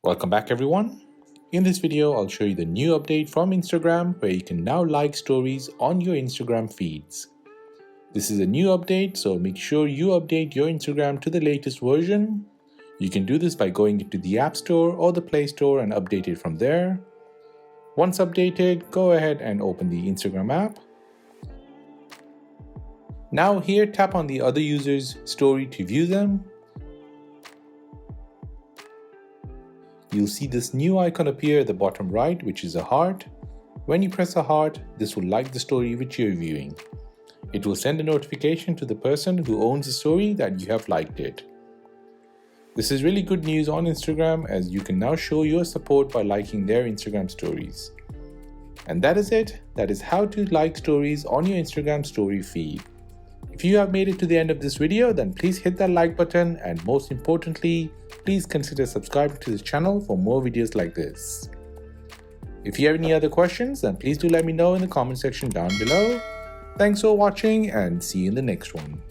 Welcome back everyone. In this video, I'll show you the new update from Instagram where you can now like stories on your Instagram feeds. This is a new update, so make sure you update your Instagram to the latest version. You can do this by going into the App Store or the Play Store and update it from there. Once updated, go ahead and open the Instagram app. Now here, tap on the other user's story to view them. You'll see this new icon appear at the bottom right, which is a heart. When you press a heart, this will like the story which you're viewing. It will send a notification to the person who owns the story that you have liked it. This is really good news on Instagram, as you can now show your support by liking their Instagram stories. And that is it. That is how to like stories on your Instagram story feed. If you have made it to the end of this video, then please hit that like button, and most importantly, please consider subscribing to this channel for more videos like this. If you have any other questions, then please do let me know in the comment section down below. Thanks for watching and see you in the next one.